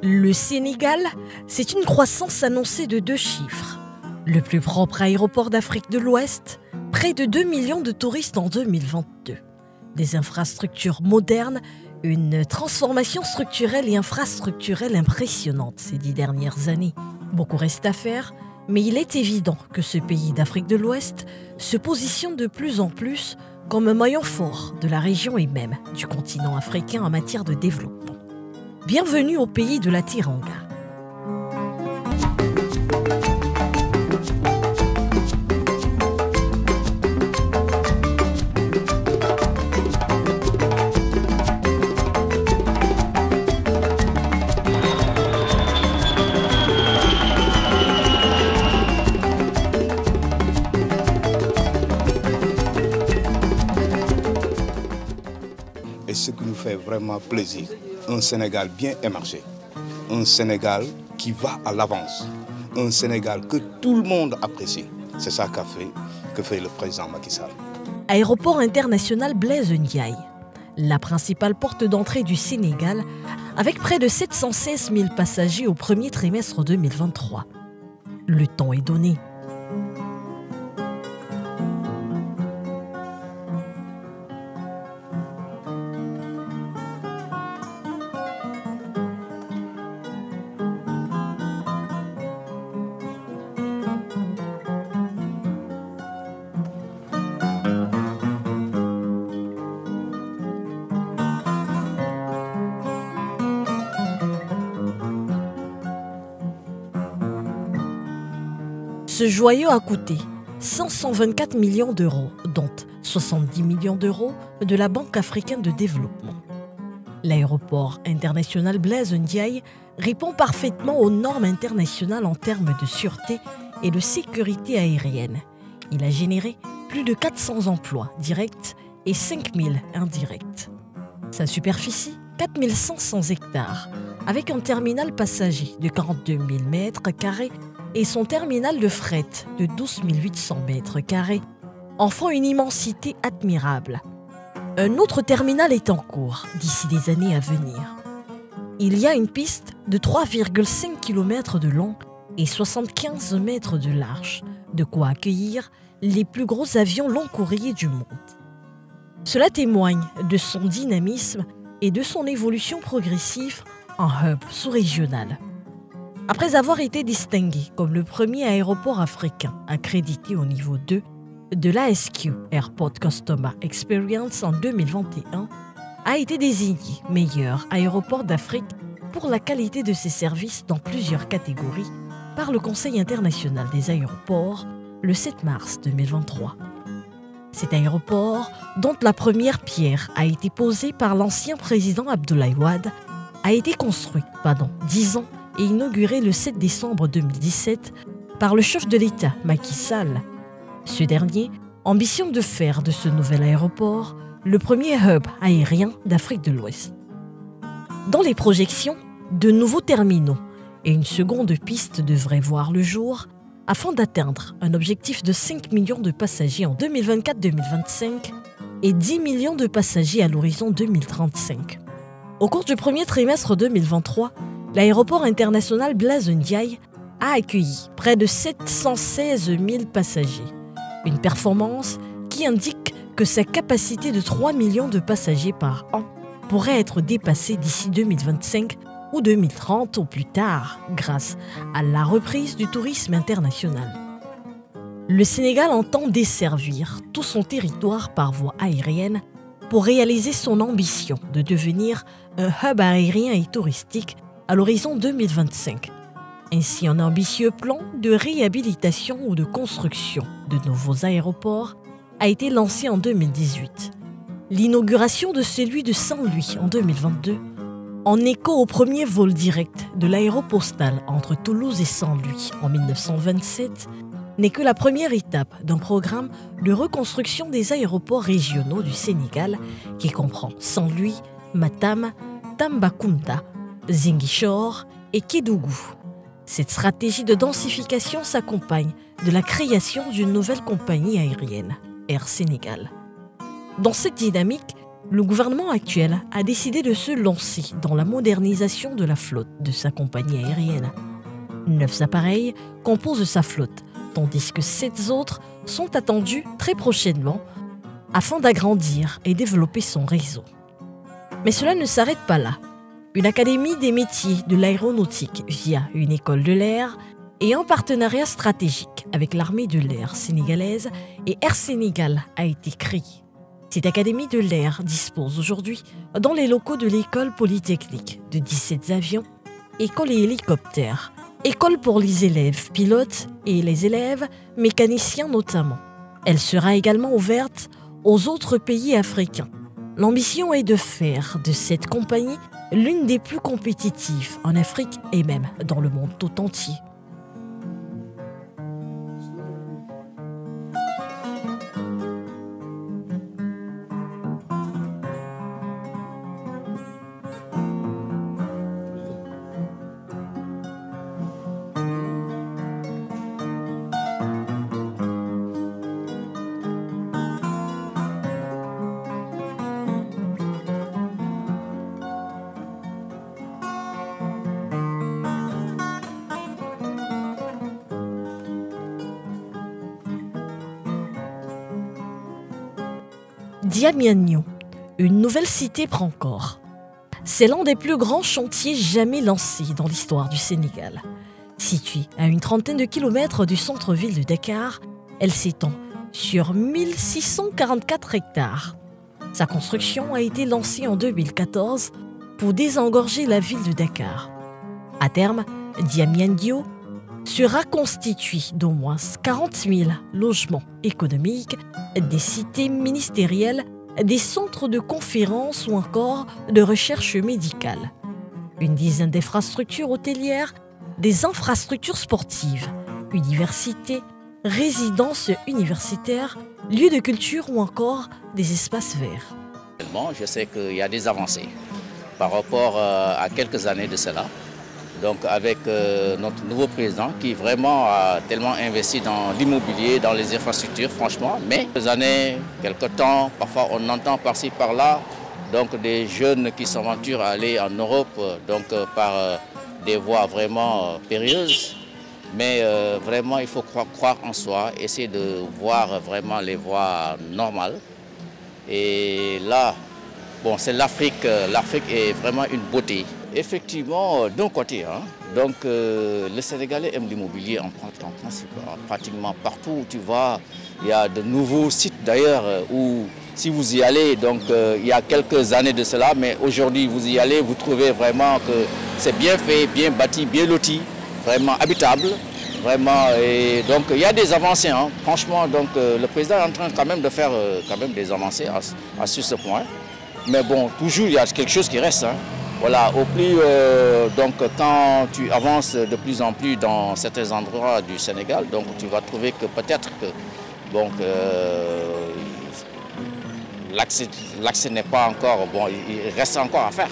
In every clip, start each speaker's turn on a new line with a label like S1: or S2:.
S1: Le Sénégal, c'est une croissance annoncée de 2 chiffres. Le plus propre aéroport d'Afrique de l'Ouest, près de 2 millions de touristes en 2022. Des infrastructures modernes, une transformation structurelle et infrastructurelle impressionnante ces 10 dernières années. Beaucoup reste à faire, mais il est évident que ce pays d'Afrique de l'Ouest se positionne de plus en plus comme un maillon fort de la région et même du continent africain en matière de développement. Bienvenue au pays de la Teranga.
S2: Et ce qui nous fait vraiment plaisir, un Sénégal bien émargé, un Sénégal qui va à l'avance, un Sénégal que tout le monde apprécie. C'est ça que fait le président Macky Sall.
S1: Aéroport international Blaise Ndiaye, la principale porte d'entrée du Sénégal, avec près de 716 000 passagers au premier trimestre 2023. Le temps est donné. Ce joyau a coûté 524 millions d'euros, dont 70 millions d'euros de la Banque africaine de développement. L'aéroport international Blaise Ndiaye répond parfaitement aux normes internationales en termes de sûreté et de sécurité aérienne. Il a généré plus de 400 emplois directs et 5000 indirects. Sa superficie, 4500 hectares, avec un terminal passager de 42 000 mètres carrés et son terminal de fret de 12 800 mètres carrés en font une immensité admirable. Un autre terminal est en cours d'ici des années à venir. Il y a une piste de 3,5 km de long et 75 mètres de large, de quoi accueillir les plus gros avions long courriers du monde. Cela témoigne de son dynamisme et de son évolution progressive en hub sous-régional. Après avoir été distingué comme le premier aéroport africain accrédité au niveau 2 de l'ASQ Airport Customer Experience en 2021, a été désigné meilleur aéroport d'Afrique pour la qualité de ses services dans plusieurs catégories par le Conseil international des aéroports le 7 mars 2023. Cet aéroport, dont la première pierre a été posée par l'ancien président Abdoulaye Wade, a été construit pendant 10 ans et inauguré le 7 décembre 2017 par le chef de l'État Macky Sall. Ce dernier ambitionne de faire de ce nouvel aéroport le premier hub aérien d'Afrique de l'Ouest. Dans les projections, de nouveaux terminaux et une seconde piste devraient voir le jour afin d'atteindre un objectif de 5 millions de passagers en 2024-2025 et 10 millions de passagers à l'horizon 2035. Au cours du premier trimestre 2023, l'aéroport international Blaise Ndiaye a accueilli près de 716 000 passagers, une performance qui indique que sa capacité de 3 millions de passagers par an pourrait être dépassée d'ici 2025 ou 2030 au plus tard, grâce à la reprise du tourisme international. Le Sénégal entend desservir tout son territoire par voie aérienne pour réaliser son ambition de devenir un hub aérien et touristique à l'horizon 2025. Ainsi, un ambitieux plan de réhabilitation ou de construction de nouveaux aéroports a été lancé en 2018. L'inauguration de celui de Saint-Louis en 2022, en écho au premier vol direct de l'aéropostale entre Toulouse et Saint-Louis en 1927, n'est que la première étape d'un programme de reconstruction des aéroports régionaux du Sénégal qui comprend Saint-Louis, Matam, Tambacounda, Ziguinchor et Kédougou. Cette stratégie de densification s'accompagne de la création d'une nouvelle compagnie aérienne, Air Sénégal. Dans cette dynamique, le gouvernement actuel a décidé de se lancer dans la modernisation de la flotte de sa compagnie aérienne. 9 appareils composent sa flotte, tandis que 7 autres sont attendus très prochainement afin d'agrandir et développer son réseau. Mais cela ne s'arrête pas là. Une académie des métiers de l'aéronautique via une école de l'air et un partenariat stratégique avec l'armée de l'air sénégalaise et Air Sénégal a été créée. Cette académie de l'air dispose aujourd'hui, dans les locaux de l'école polytechnique, de 17 avions, écoles et hélicoptères, école pour les élèves pilotes et les élèves mécaniciens notamment. Elle sera également ouverte aux autres pays africains. L'ambition est de faire de cette compagnie l'une des plus compétitives en Afrique et même dans le monde tout entier. Diamniadio, une nouvelle cité prend corps. C'est l'un des plus grands chantiers jamais lancés dans l'histoire du Sénégal. Située à une trentaine de kilomètres du centre-ville de Dakar, elle s'étend sur 1644 hectares. Sa construction a été lancée en 2014 pour désengorger la ville de Dakar. À terme, Diamniadio sera constitué d'au moins 40 000 logements économiques, des cités ministérielles, des centres de conférences ou encore de recherche médicale. Une dizaine d'infrastructures hôtelières, des infrastructures sportives, universités, résidences universitaires, lieux de culture ou encore des espaces verts.
S3: Je sais qu'il y a des avancées par rapport à quelques années de cela. Donc avec notre nouveau président qui vraiment a tellement investi dans l'immobilier, dans les infrastructures, franchement. Mais ces années, quelques temps, parfois on entend par-ci, par-là, donc des jeunes qui s'aventurent à aller en Europe donc, par des voies vraiment périlleuses. Mais vraiment, il faut croire en soi, essayer de voir vraiment les voies normales. Et là, bon, c'est l'Afrique. L'Afrique est vraiment une beauté. Effectivement, d'un côté, hein, donc le Sénégalais aime l'immobilier en principe, pratiquement partout où tu vas. Il y a de nouveaux sites d'ailleurs où si vous y allez, donc il y a quelques années de cela, mais aujourd'hui vous y allez, vous trouvez vraiment que c'est bien fait, bien bâti, bien loti, vraiment habitable. Vraiment, et donc il y a des avancées, hein. Franchement, donc le président est en train quand même de faire quand même des avancées sur ce point. Mais bon, toujours il y a quelque chose qui reste. Hein. Voilà, au plus, donc quand tu avances de plus en plus dans certains endroits du Sénégal, donc tu vas trouver que peut-être que donc l'accès n'est pas encore, bon, il reste encore à faire.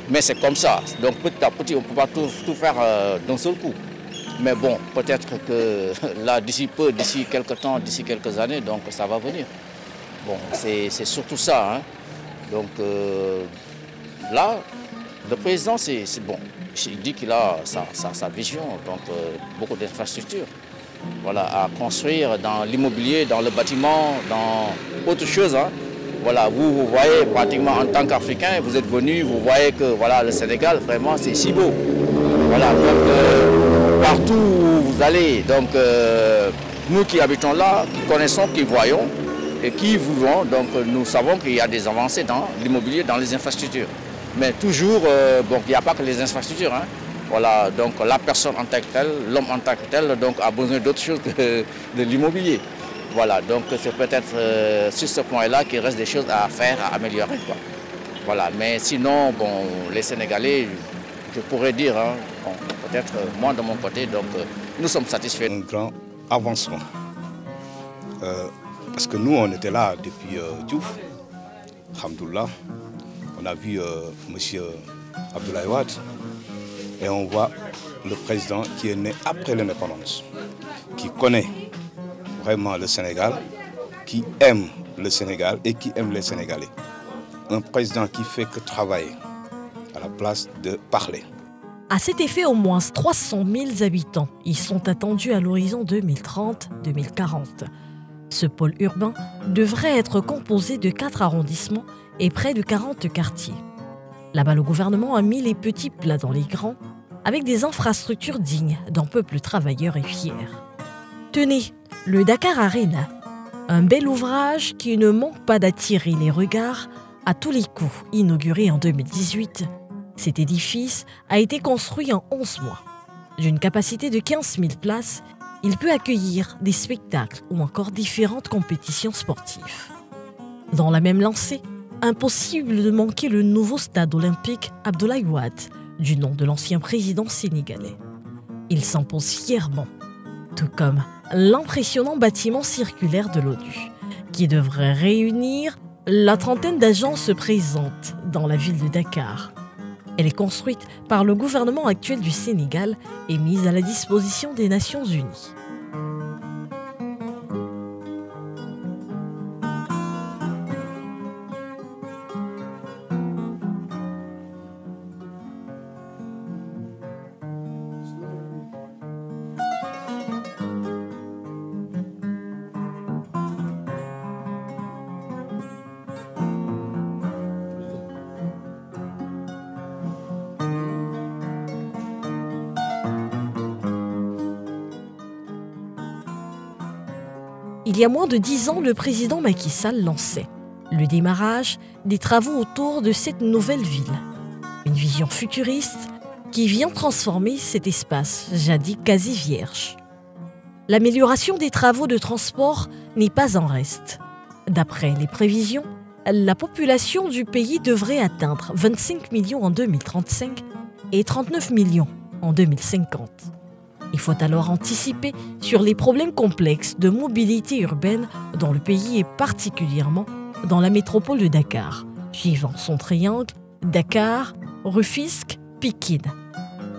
S3: Mais c'est comme ça. Donc petit à petit, on ne peut pas tout faire d'un seul coup. Mais bon, peut-être que là, d'ici peu, d'ici quelques temps, d'ici quelques années, donc ça va venir. Bon, c'est surtout ça. Hein. Donc là, le président, c'est bon. Il dit qu'il a sa vision, donc beaucoup d'infrastructures. Voilà, à construire dans l'immobilier, dans le bâtiment, dans autre chose. Hein. Voilà, vous voyez pratiquement en tant qu'Africain, vous êtes venu, vous voyez que voilà, le Sénégal, vraiment, c'est si beau. Voilà, donc partout où vous allez, donc nous qui habitons là, qui connaissons, qui voyons et qui vivons, donc nous savons qu'il y a des avancées dans l'immobilier, dans les infrastructures. Mais toujours, bon, il n'y a pas que les infrastructures. Hein. Voilà, donc la personne en tant que telle, l'homme en tant que tel, donc a besoin d'autre chose que de l'immobilier. Voilà, donc c'est peut-être sur ce point-là qu'il reste des choses à faire, à améliorer, quoi. Voilà, mais sinon, bon, les Sénégalais, je pourrais dire, hein, bon, peut-être moi de mon côté, donc nous sommes satisfaits.
S2: Un grand avancement. Parce que nous, on était là depuis Diouf, alhamdoulilah. On a vu M. Abdoulaye Wade et on voit le président qui est né après l'indépendance, qui connaît vraiment le Sénégal, qui aime le Sénégal et qui aime les Sénégalais. un président qui fait que travailler à la place de parler.
S1: À cet effet, au moins 300 000 habitants y sont attendus à l'horizon 2030-2040. Ce pôle urbain devrait être composé de 4 arrondissements et près de 40 quartiers. Là-bas, le gouvernement a mis les petits plats dans les grands, avec des infrastructures dignes d'un peuple travailleur et fier. Tenez, le Dakar Arena, un bel ouvrage qui ne manque pas d'attirer les regards à tous les coups. Inauguré en 2018, cet édifice a été construit en 11 mois. D'une capacité de 15 000 places, il peut accueillir des spectacles ou encore différentes compétitions sportives. Dans la même lancée, impossible de manquer le nouveau stade olympique Abdoulaye Wade, du nom de l'ancien président sénégalais. Il s'impose fièrement, tout comme l'impressionnant bâtiment circulaire de l'ONU, qui devrait réunir la trentaine d'agences présentes dans la ville de Dakar. Elle est construite par le gouvernement actuel du Sénégal et mise à la disposition des Nations Unies. Il y a moins de 10 ans, le président Macky Sall lançait le démarrage des travaux autour de cette nouvelle ville. Une vision futuriste qui vient transformer cet espace jadis quasi vierge. L'amélioration des travaux de transport n'est pas en reste. D'après les prévisions, la population du pays devrait atteindre 25 millions en 2035 et 39 millions en 2050. Il faut alors anticiper sur les problèmes complexes de mobilité urbaine dont le pays est particulièrement dans la métropole de Dakar, suivant son triangle Dakar, Rufisque, Pikine.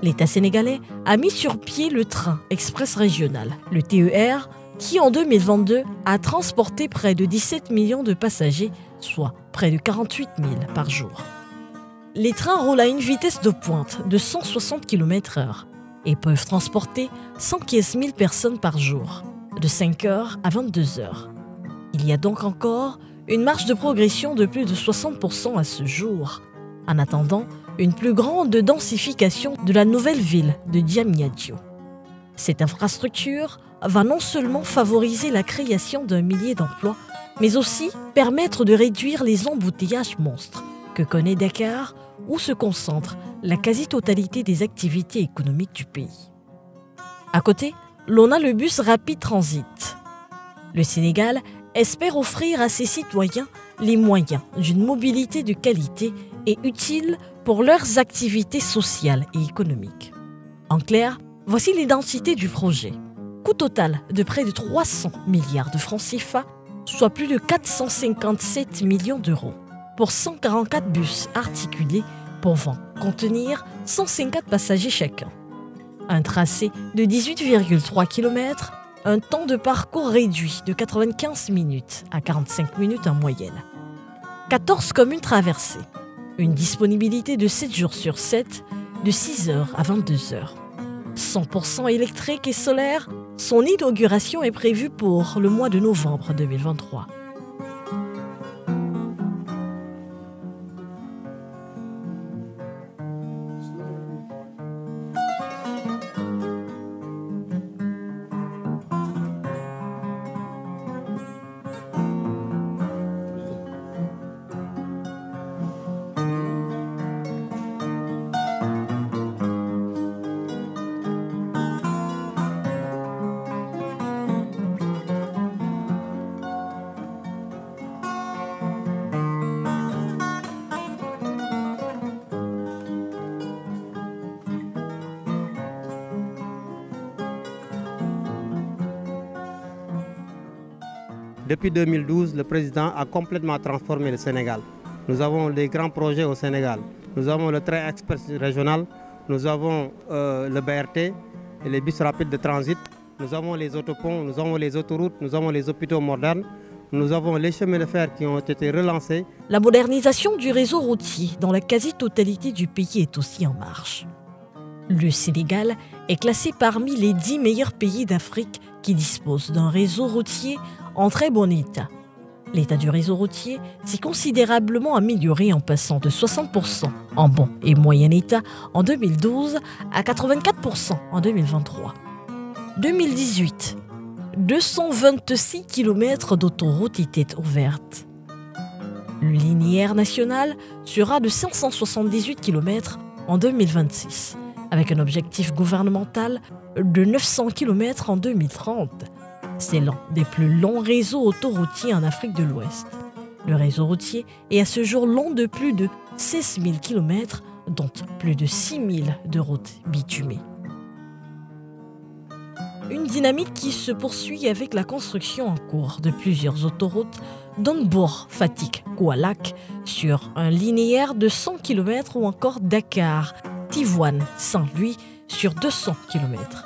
S1: L'État sénégalais a mis sur pied le train express régional, le TER, qui en 2022 a transporté près de 17 millions de passagers, soit près de 48 000 par jour. Les trains roulent à une vitesse de pointe de 160 km/h et peuvent transporter 115 000 personnes par jour, de 5h à 22h. Il y a donc encore une marge de progression de plus de 60% à ce jour, en attendant une plus grande densification de la nouvelle ville de Diamniadio. Cette infrastructure va non seulement favoriser la création d'un millier d'emplois, mais aussi permettre de réduire les embouteillages monstres que connaît Dakar, où se concentre la quasi-totalité des activités économiques du pays. À côté, l'on a le bus Rapid Transit. Le Sénégal espère offrir à ses citoyens les moyens d'une mobilité de qualité et utile pour leurs activités sociales et économiques. En clair, voici l'identité du projet. Coût total de près de 300 milliards de francs CFA, soit plus de 457 millions d'euros, pour 144 bus articulés pouvant contenir 154 passagers chacun. Un tracé de 18,3 km, un temps de parcours réduit de 95 minutes à 45 minutes en moyenne. 14 communes traversées, une disponibilité de 7 jours sur 7, de 6h à 22h. 100% électrique et solaire, son inauguration est prévue pour le mois de novembre 2023.
S4: Depuis 2012, le président a complètement transformé le Sénégal. Nous avons des grands projets au Sénégal. Nous avons le train express régional, nous avons le BRT et les bus rapides de transit, nous avons les autoponts, nous avons les autoroutes, nous avons les hôpitaux modernes, Nous avons les chemins de fer qui ont été relancés.
S1: La modernisation du réseau routier dans la quasi-totalité du pays est aussi en marche. Le Sénégal est classé parmi les 10 meilleurs pays d'Afrique qui disposent d'un réseau routier en très bon état. L'état du réseau routier s'est considérablement amélioré en passant de 60% en bon et moyen état en 2012 à 84% en 2023. 2018, 226 km d'autoroutes étaient ouvertes. Le linéaire national sera de 578 km en 2026, avec un objectif gouvernemental de 900 km en 2030. C'est l'un des plus longs réseaux autoroutiers en Afrique de l'Ouest. Le réseau routier est à ce jour long de plus de 16 000 km, dont plus de 6 000 de routes bitumées. Une dynamique qui se poursuit avec la construction en cours de plusieurs autoroutes, Donbourg, Fatick, Koualak, sur un linéaire de 100 km ou encore Dakar, Tivaouane, Saint-Louis, sur 200 km.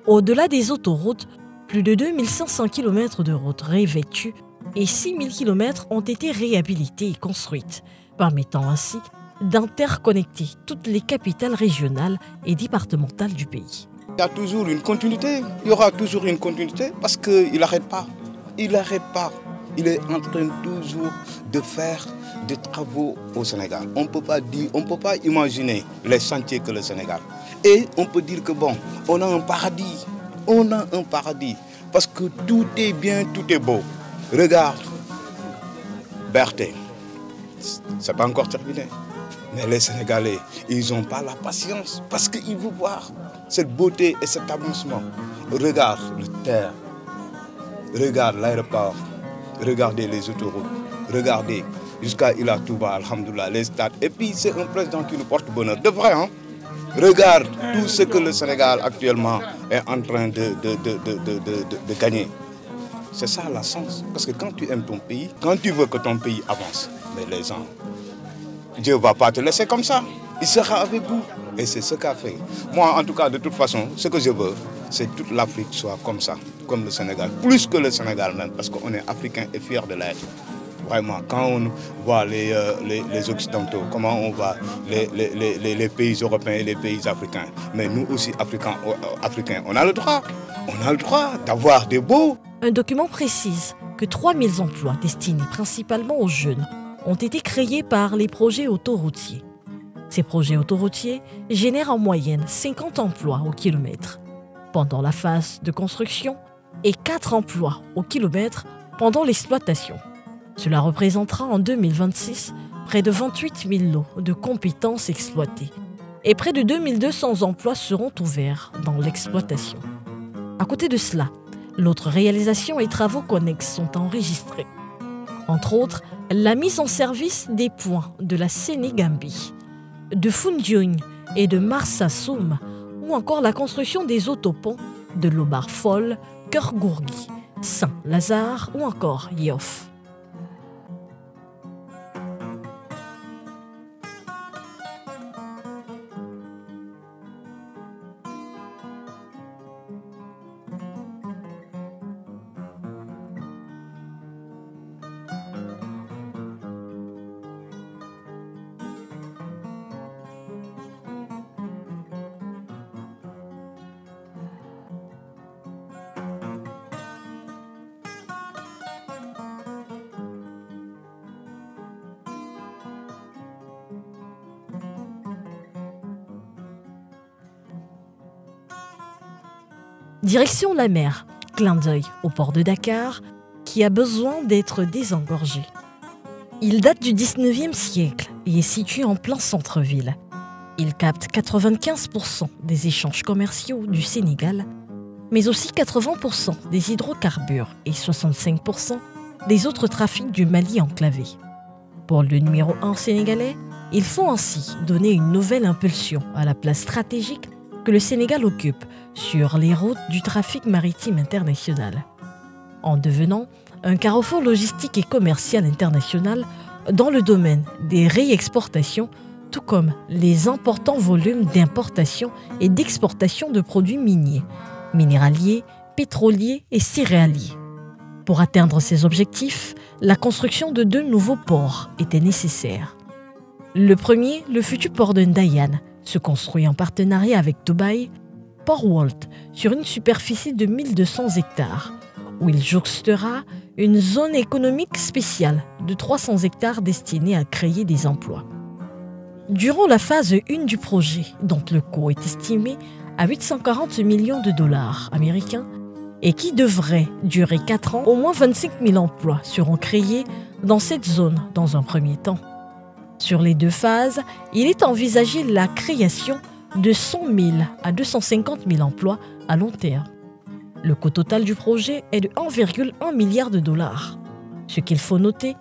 S1: Au-delà des autoroutes, plus de 2500 km de routes revêtues et 6000 km ont été réhabilitées et construites, permettant ainsi d'interconnecter toutes les capitales régionales et départementales du pays.
S2: Il y a toujours une continuité, il y aura toujours une continuité parce qu'il n'arrête pas. Il n'arrête pas. Il est en train toujours de faire des travaux au Sénégal. On ne peut pas imaginer les chantiers que le Sénégal. Et on peut dire que bon, on a un paradis. On a un paradis. Parce que tout est bien, tout est beau. Regarde, Berthe, c'est pas encore terminé. Mais les Sénégalais, ils n'ont pas la patience parce qu'ils veulent voir cette beauté et cet avancement. Regarde le terre, regarde l'aéroport, regardez les autoroutes, regardez jusqu'à Ila Touba, alhamdoulilah, les stades. Et puis c'est un président qui nous porte bonheur. De vrai, hein? Regarde tout ce que le Sénégal actuellement est en train de gagner. C'est ça la sens. Parce que quand tu aimes ton pays, quand tu veux que ton pays avance, mais les gens, Dieu ne va pas te laisser comme ça. Il sera avec vous. Et c'est ce qu'a fait. Moi, en tout cas, de toute façon, ce que je veux, c'est que toute l'Afrique soit comme ça, comme le Sénégal. Plus que le Sénégal même, parce qu'on est africain et fiers de l'être. Vraiment, quand on voit les Occidentaux, comment on voit les pays européens et les pays africains, mais nous aussi, Africains, on a le droit d'avoir des beaux.
S1: Un document précise que 3000 emplois destinés principalement aux jeunes ont été créés par les projets autoroutiers. Ces projets autoroutiers génèrent en moyenne 50 emplois au kilomètre pendant la phase de construction et 4 emplois au kilomètre pendant l'exploitation. Cela représentera en 2026 près de 28 000 lots de compétences exploitées et près de 2200 emplois seront ouverts dans l'exploitation. À côté de cela, l'autre réalisation et travaux connexes sont enregistrés. Entre autres, la mise en service des points de la Sénégambie, de Foundiougne et de Marsassoum, ou encore la construction des autoponts de Lobar-Folle, Keur-Gourgui, Saint-Lazare ou encore Yoff. Direction la mer, clin d'œil au port de Dakar, qui a besoin d'être désengorgé. Il date du 19e siècle et est situé en plein centre-ville. Il capte 95% des échanges commerciaux du Sénégal, mais aussi 80% des hydrocarbures et 65% des autres trafics du Mali enclavé. Pour le numéro 1 sénégalais, il faut ainsi donner une nouvelle impulsion à la place stratégique que le Sénégal occupe sur les routes du trafic maritime international, en devenant un carrefour logistique et commercial international dans le domaine des réexportations, tout comme les importants volumes d'importation et d'exportation de produits miniers, minéraliers, pétroliers et céréaliers. Pour atteindre ces objectifs, la construction de 2 nouveaux ports était nécessaire. Le premier, le futur port de Ndayane, se construit en partenariat avec Dubaï, Port Walt, sur une superficie de 1200 hectares, où il jouxtera une zone économique spéciale de 300 hectares destinée à créer des emplois. Durant la phase 1 du projet, dont le coût est estimé à 840 millions de dollars américains et qui devrait durer 4 ans, au moins 25 000 emplois seront créés dans cette zone dans un premier temps. Sur les 2 phases, il est envisagé la création de 100 000 à 250 000 emplois à long terme. Le coût total du projet est de 1,1 milliard de dollars. Ce qu'il faut noter,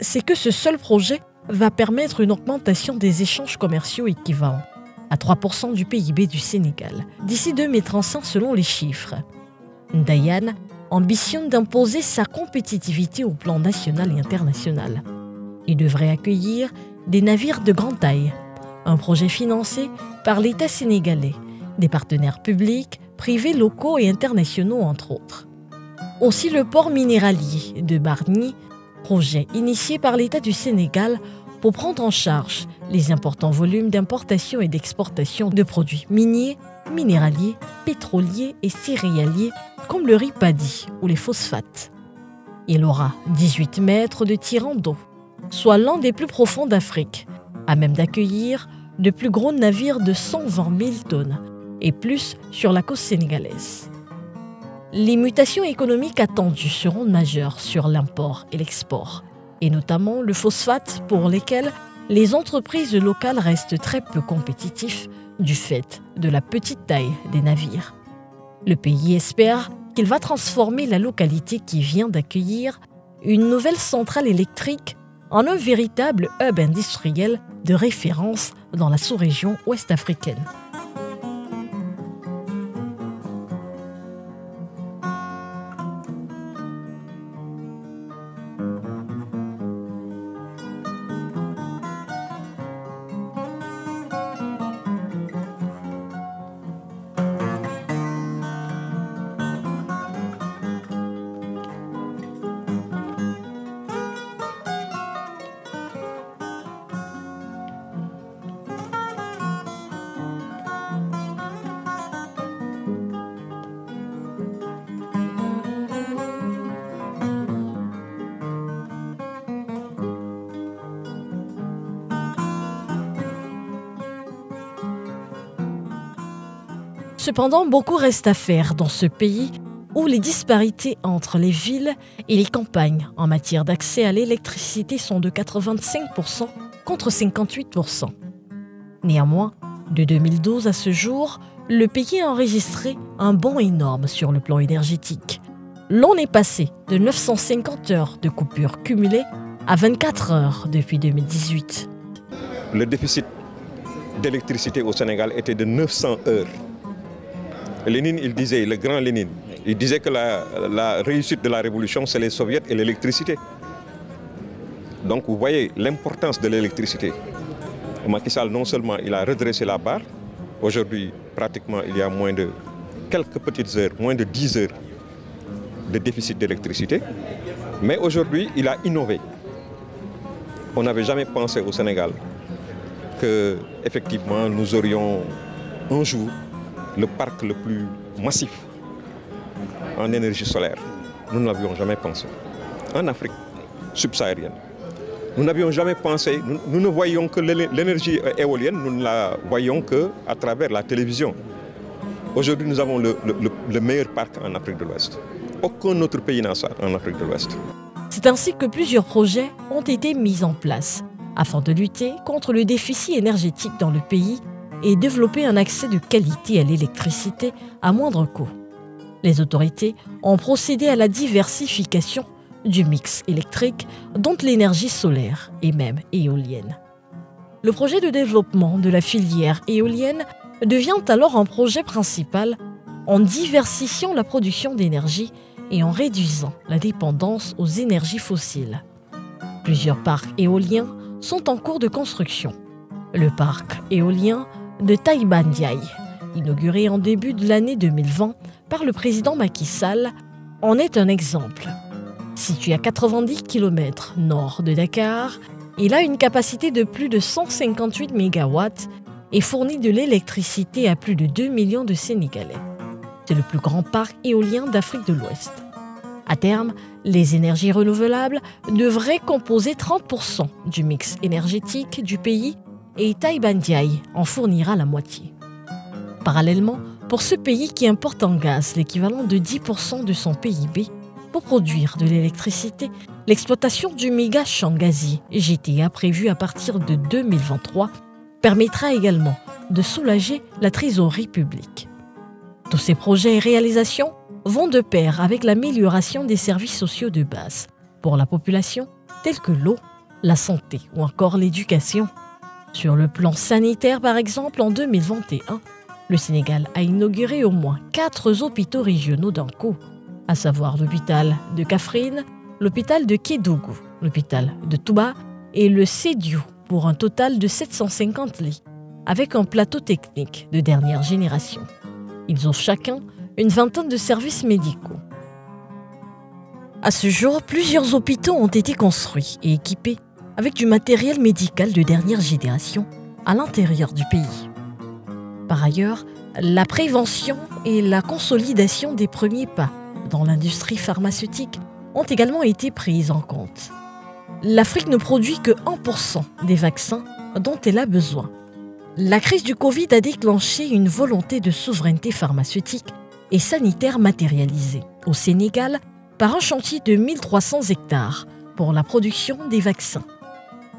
S1: c'est que ce seul projet va permettre une augmentation des échanges commerciaux équivalents à 3% du PIB du Sénégal d'ici 2035 selon les chiffres. Ndayane ambitionne d'imposer sa compétitivité au plan national et international. Il devrait accueillir des navires de grande taille, un projet financé par l'État sénégalais, des partenaires publics, privés locaux et internationaux entre autres. Aussi le port minéralier de Bargny, projet initié par l'État du Sénégal pour prendre en charge les importants volumes d'importation et d'exportation de produits miniers, minéraliers, pétroliers et céréaliers comme le riz paddy ou les phosphates. Il aura 18 mètres de tirant d'eau, soit l'un des plus profonds d'Afrique, à même d'accueillir de plus gros navires de 120 000 tonnes et plus sur la côte sénégalaise. Les mutations économiques attendues seront majeures sur l'import et l'export, et notamment le phosphate pour lesquels les entreprises locales restent très peu compétitifs du fait de la petite taille des navires. Le pays espère qu'il va transformer la localité qui vient d'accueillir une nouvelle centrale électrique en un véritable hub industriel de référence dans la sous-région ouest-africaine. Cependant, beaucoup reste à faire dans ce pays où les disparités entre les villes et les campagnes en matière d'accès à l'électricité sont de 85% contre 58%. Néanmoins, de 2012 à ce jour, le pays a enregistré un bond énorme sur le plan énergétique. L'on est passé de 950 heures de coupures cumulées à 24 heures depuis 2018.
S5: Le déficit d'électricité au Sénégal était de 900 heures. Lénine, il disait, le grand Lénine, il disait que la réussite de la révolution, c'est les soviets et l'électricité. Donc vous voyez l'importance de l'électricité. Macky Sall, non seulement il a redressé la barre, aujourd'hui pratiquement il y a moins de quelques petites heures, moins de 10 heures de déficit d'électricité, mais aujourd'hui il a innové. On n'avait jamais pensé au Sénégal que effectivement nous aurions un jour le parc le plus massif en énergie solaire. Nous ne l'avions jamais pensé. En Afrique subsaharienne, nous n'avions jamais pensé, nous ne voyions que l'énergie éolienne, nous ne la voyons qu'à travers la télévision. Aujourd'hui, nous avons le meilleur parc en Afrique de l'Ouest. Aucun autre pays n'a ça en Afrique de l'Ouest.
S1: C'est ainsi que plusieurs projets ont été mis en place afin de lutter contre le déficit énergétique dans le pays et développer un accès de qualité à l'électricité à moindre coût. Les autorités ont procédé à la diversification du mix électrique, dont l'énergie solaire et même éolienne. Le projet de développement de la filière éolienne devient alors un projet principal en diversifiant la production d'énergie et en réduisant la dépendance aux énergies fossiles. Plusieurs parcs éoliens sont en cours de construction. Le parc éolien de Taïba Ndiaye, inauguré en début de l'année 2020 par le président Macky Sall, en est un exemple. Situé à 90 km nord de Dakar, il a une capacité de plus de 158 MW et fournit de l'électricité à plus de 2 millions de Sénégalais. C'est le plus grand parc éolien d'Afrique de l'Ouest. À terme, les énergies renouvelables devraient composer 30% du mix énergétique du pays et Taïba Ndiaye en fournira la moitié. Parallèlement, pour ce pays qui importe en gaz l'équivalent de 10% de son PIB, pour produire de l'électricité, l'exploitation du méga champ gazier GTA prévu à partir de 2023 permettra également de soulager la trésorerie publique. Tous ces projets et réalisations vont de pair avec l'amélioration des services sociaux de base pour la population, tels que l'eau, la santé ou encore l'éducation. Sur le plan sanitaire, par exemple, en 2021, le Sénégal a inauguré au moins 4 hôpitaux régionaux d'un coup, à savoir l'hôpital de Kaffrine, l'hôpital de Kédougou, l'hôpital de Touba et le Sédhiou, pour un total de 750 lits, avec un plateau technique de dernière génération. Ils offrent chacun une vingtaine de services médicaux. À ce jour, plusieurs hôpitaux ont été construits et équipés avec du matériel médical de dernière génération à l'intérieur du pays. Par ailleurs, la prévention et la consolidation des premiers pas dans l'industrie pharmaceutique ont également été prises en compte. L'Afrique ne produit que 1% des vaccins dont elle a besoin. La crise du Covid a déclenché une volonté de souveraineté pharmaceutique et sanitaire matérialisée au Sénégal par un chantier de 1300 hectares pour la production des vaccins.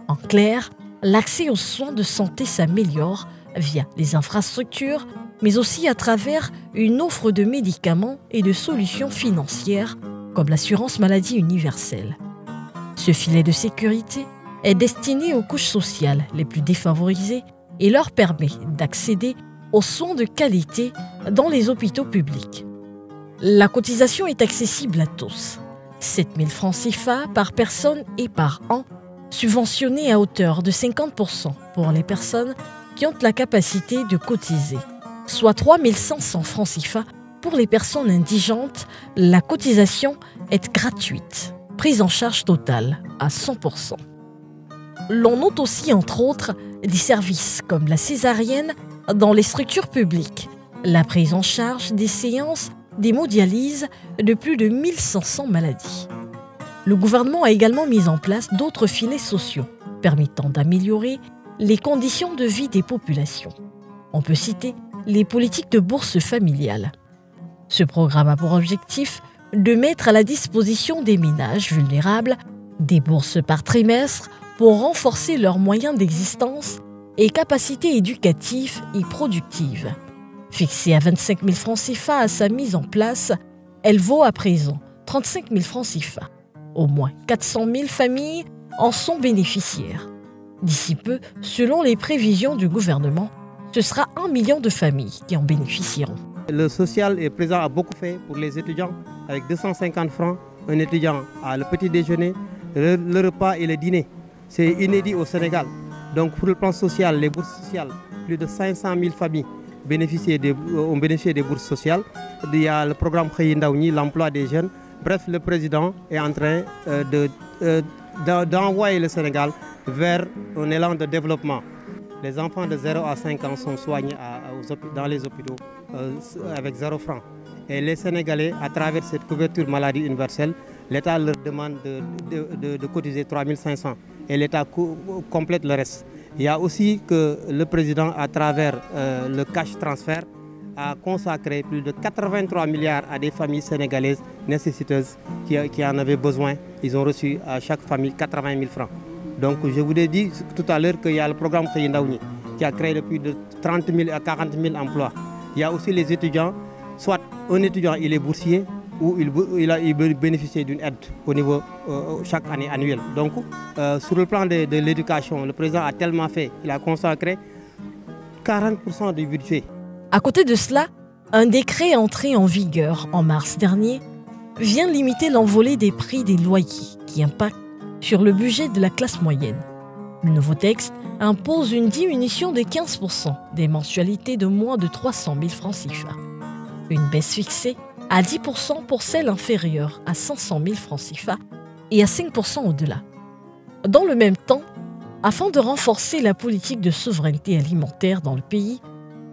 S1: En clair, l'accès aux soins de santé s'améliore via les infrastructures, mais aussi à travers une offre de médicaments et de solutions financières comme l'assurance maladie universelle. Ce filet de sécurité est destiné aux couches sociales les plus défavorisées et leur permet d'accéder aux soins de qualité dans les hôpitaux publics. La cotisation est accessible à tous. 7 000 francs CFA par personne et par an, subventionnée à hauteur de 50% pour les personnes qui ont la capacité de cotiser, soit 3 500 francs CFA pour les personnes indigentes. La cotisation est gratuite, prise en charge totale à 100%. L'on note aussi, entre autres, des services comme la césarienne dans les structures publiques, la prise en charge des séances d'hémodialyse de plus de 1500 maladies. Le gouvernement a également mis en place d'autres filets sociaux permettant d'améliorer les conditions de vie des populations. On peut citer les politiques de bourse familiale. Ce programme a pour objectif de mettre à la disposition des ménages vulnérables des bourses par trimestre pour renforcer leurs moyens d'existence et capacités éducatives et productives. Fixée à 25 000 francs CFA à sa mise en place, elle vaut à présent 35 000 francs CFA. Au moins 400 000 familles en sont bénéficiaires. D'ici peu, selon les prévisions du gouvernement, ce sera 1 million de familles qui en bénéficieront.
S4: Le social est présent a beaucoup fait pour les étudiants, avec 250 francs, un étudiant a le petit déjeuner, le repas et le dîner. C'est inédit au Sénégal. Donc pour le plan social, les bourses sociales, plus de 500 000 familles ont bénéficié des bourses sociales. Il y a le programme Xëy Ndaw Ñi, l'emploi des jeunes. Bref, le président est en train d'envoyer le Sénégal vers un élan de développement. Les enfants de 0 à 5 ans sont soignés dans les hôpitaux avec 0 francs. Et les Sénégalais, à travers cette couverture maladie universelle, l'État leur demande de cotiser 3 500 et l'État complète le reste. Il y a aussi que le président, à travers le cash transfert, a consacré plus de 83 milliards à des familles sénégalaises nécessiteuses qui en avaient besoin. Ils ont reçu à chaque famille 80 000 francs. Donc je vous ai dit tout à l'heure qu'il y a le programme Xëy Ndaw Ñi qui a créé depuis de 30 000 à 40 000 emplois. Il y a aussi les étudiants, soit un étudiant il est boursier ou il bénéficie d'une aide au niveau chaque année annuelle. Donc sur le plan de l'éducation, le président a tellement fait, il a consacré 40% du budget.
S1: À côté de cela, un décret entré en vigueur en mars dernier vient limiter l'envolée des prix des loyers qui impacte sur le budget de la classe moyenne. Le nouveau texte impose une diminution de 15% des mensualités de moins de 300 000 francs CFA. Une baisse fixée à 10% pour celles inférieures à 500 000 francs CFA et à 5% au-delà. Dans le même temps, afin de renforcer la politique de souveraineté alimentaire dans le pays,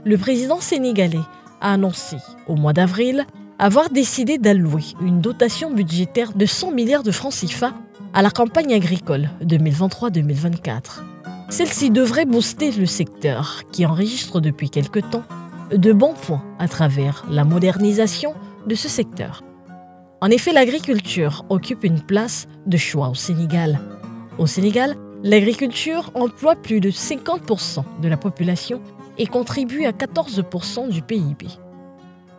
S1: le président sénégalais a annoncé au mois d'avril avoir décidé d'allouer une dotation budgétaire de 100 milliards de francs CFA à la campagne agricole 2023-2024. Celle-ci devrait booster le secteur qui enregistre depuis quelque temps de bons points à travers la modernisation de ce secteur. En effet, l'agriculture occupe une place de choix au Sénégal. Au Sénégal, l'agriculture emploie plus de 50% de la population et contribue à 14% du PIB.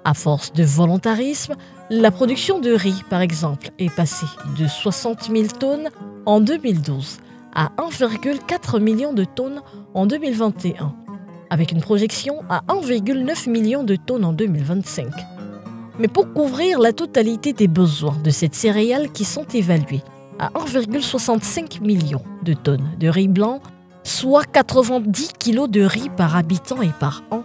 S1: À force de volontarisme, la production de riz, par exemple, est passée de 60 000 tonnes en 2012 à 1,4 million de tonnes en 2021, avec une projection à 1,9 million de tonnes en 2025. Mais pour couvrir la totalité des besoins de cette céréale qui sont évalués à 1,65 million de tonnes de riz blanc, soit 90 kilos de riz par habitant et par an,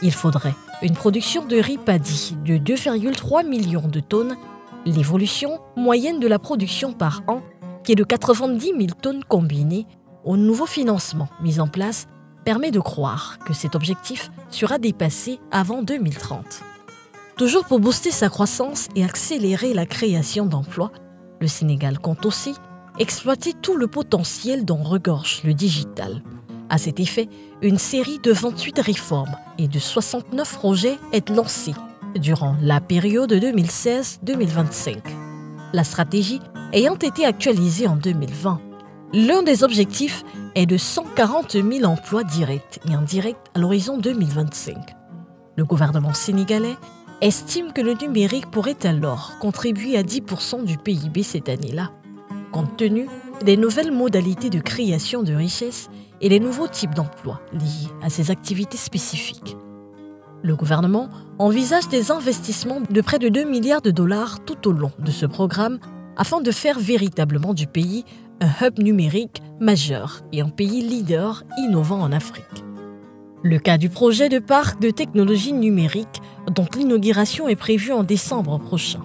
S1: il faudrait une production de riz paddy de 2,3 millions de tonnes, l'évolution moyenne de la production par an qui est de 90 000 tonnes combinées au nouveau financement mis en place permet de croire que cet objectif sera dépassé avant 2030. Toujours pour booster sa croissance et accélérer la création d'emplois, le Sénégal compte aussi exploiter tout le potentiel dont regorge le digital. À cet effet, une série de 28 réformes et de 69 projets est lancée durant la période 2016-2025. La stratégie ayant été actualisée en 2020, l'un des objectifs est de 140 000 emplois directs et indirects à l'horizon 2025. Le gouvernement sénégalais estime que le numérique pourrait alors contribuer à 10% du PIB cette année-là, compte tenu des nouvelles modalités de création de richesses et les nouveaux types d'emplois liés à ces activités spécifiques. Le gouvernement envisage des investissements de près de 2 milliards de dollars tout au long de ce programme afin de faire véritablement du pays un hub numérique majeur et un pays leader innovant en Afrique. Le cas du projet de parc de technologie numérique dont l'inauguration est prévue en décembre prochain.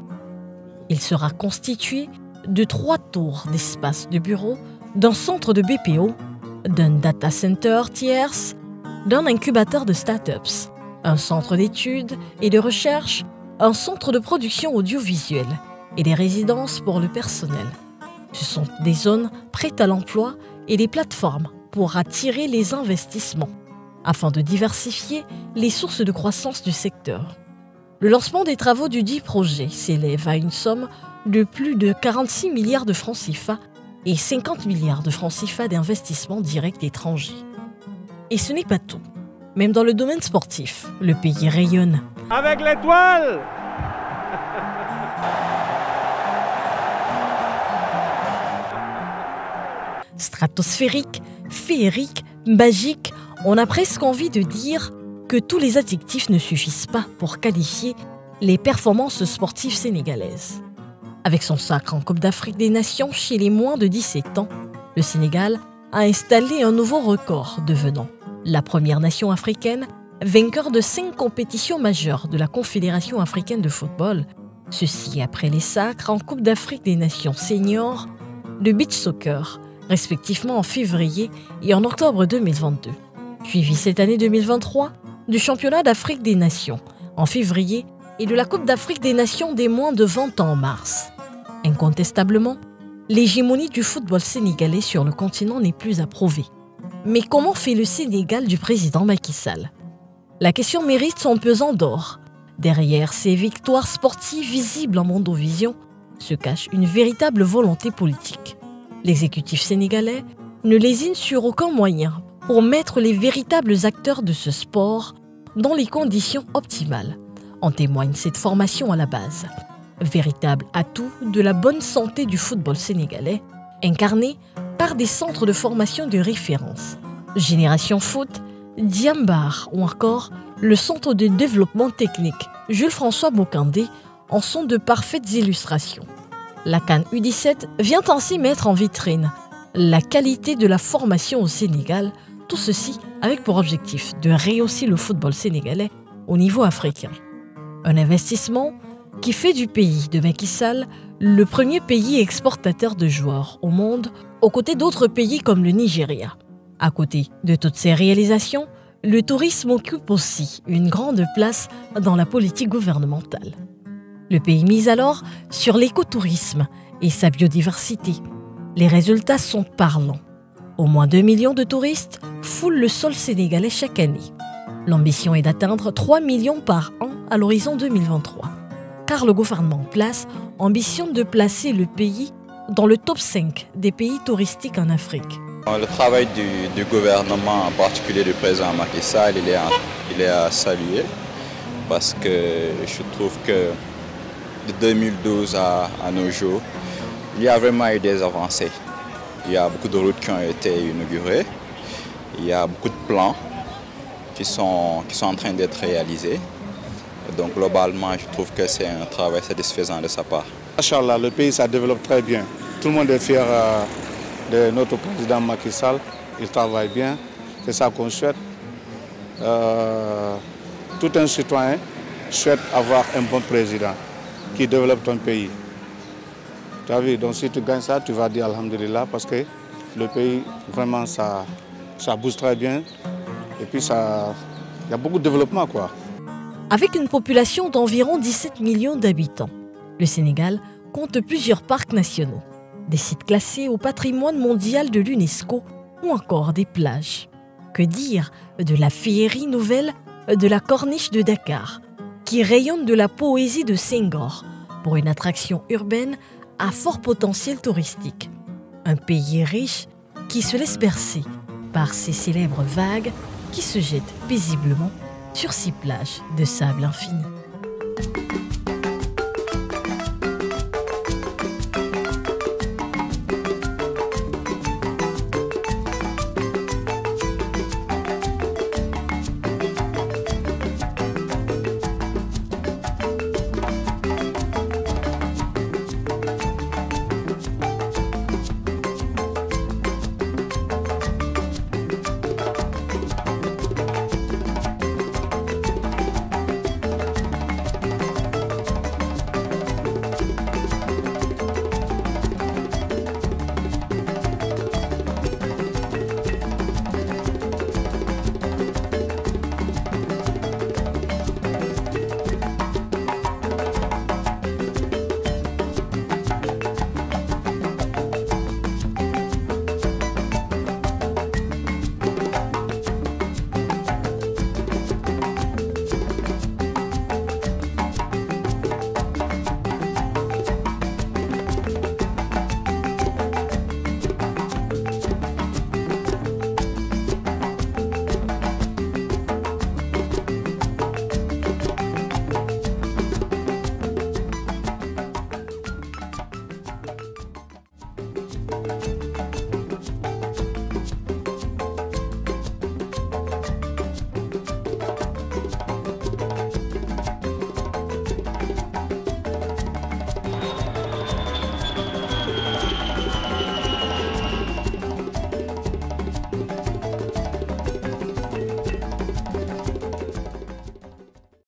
S1: Il sera constitué de 3 tours d'espace de bureaux, d'un centre de BPO, d'un data center tierce, d'un incubateur de startups, un centre d'études et de recherche, un centre de production audiovisuelle et des résidences pour le personnel. Ce sont des zones prêtes à l'emploi et des plateformes pour attirer les investissements, afin de diversifier les sources de croissance du secteur. Le lancement des travaux du dit projet s'élève à une somme de plus de 46 milliards de francs CFA et 50 milliards de francs CFA d'investissements directs étrangers. Et ce n'est pas tout. Même dans le domaine sportif, le pays rayonne.
S4: Avec l'étoile!
S1: Stratosphérique, féerique, magique, on a presque envie de dire que tous les adjectifs ne suffisent pas pour qualifier les performances sportives sénégalaises. Avec son sacre en Coupe d'Afrique des Nations chez les moins de 17 ans, le Sénégal a installé un nouveau record, devenant la première nation africaine vainqueur de 5 compétitions majeures de la Confédération africaine de football, ceci après les sacres en Coupe d'Afrique des Nations seniors, de beach soccer, respectivement en février et en octobre 2022, suivi cette année 2023 du championnat d'Afrique des Nations en février et de la Coupe d'Afrique des Nations des moins de 20 ans en mars. Incontestablement, l'hégémonie du football sénégalais sur le continent n'est plus à prouver. Mais comment fait le Sénégal du président Macky Sall? La question mérite son pesant d'or. Derrière ces victoires sportives visibles en Mondovision se cache une véritable volonté politique. L'exécutif sénégalais ne lésine sur aucun moyen pour mettre les véritables acteurs de ce sport dans les conditions optimales. En témoigne cette formation à la base, véritable atout de la bonne santé du football sénégalais, incarné par des centres de formation de référence. Génération Foot, Diambar ou encore le centre de développement technique Jules-François Bocandé en sont de parfaites illustrations. La CAN U17 vient ainsi mettre en vitrine la qualité de la formation au Sénégal, tout ceci avec pour objectif de rehausser le football sénégalais au niveau africain. Un investissement qui fait du pays de Macky Sall le premier pays exportateur de joueurs au monde, aux côtés d'autres pays comme le Nigeria. À côté de toutes ces réalisations, le tourisme occupe aussi une grande place dans la politique gouvernementale. Le pays mise alors sur l'écotourisme et sa biodiversité. Les résultats sont parlants. Au moins 2 millions de touristes foulent le sol sénégalais chaque année. L'ambition est d'atteindre 3 millions par an à l'horizon 2023. Car le gouvernement en place ambitionne de placer le pays dans le top 5 des pays touristiques en Afrique.
S6: Le travail du gouvernement, en particulier du président Macky Sall, il est à saluer parce que je trouve que de 2012 à nos jours, il y a vraiment eu des avancées. Il y a beaucoup de routes qui ont été inaugurées, il y a beaucoup de plans qui sont en train d'être réalisés. Donc globalement, je trouve que c'est un travail satisfaisant de sa part.
S7: Inch'Allah, le pays ça développe très bien. Tout le monde est fier de notre président Macky Sall. Il travaille bien, c'est ça qu'on souhaite. Tout un citoyen souhaite avoir un bon président qui développe ton pays. Tu as vu, donc si tu gagnes ça, tu vas dire Alhamdulillah parce que le pays, vraiment, ça bouge très bien. Et puis, il y a beaucoup de développement, quoi.
S1: Avec une population d'environ 17 millions d'habitants, le Sénégal compte plusieurs parcs nationaux, des sites classés au patrimoine mondial de l'UNESCO ou encore des plages. Que dire de la féerie nouvelle de la Corniche de Dakar, qui rayonne de la poésie de Senghor pour une attraction urbaine à fort potentiel touristique. Un pays riche qui se laisse bercer par ses célèbres vagues qui se jettent paisiblement sur ses plages de sable infini.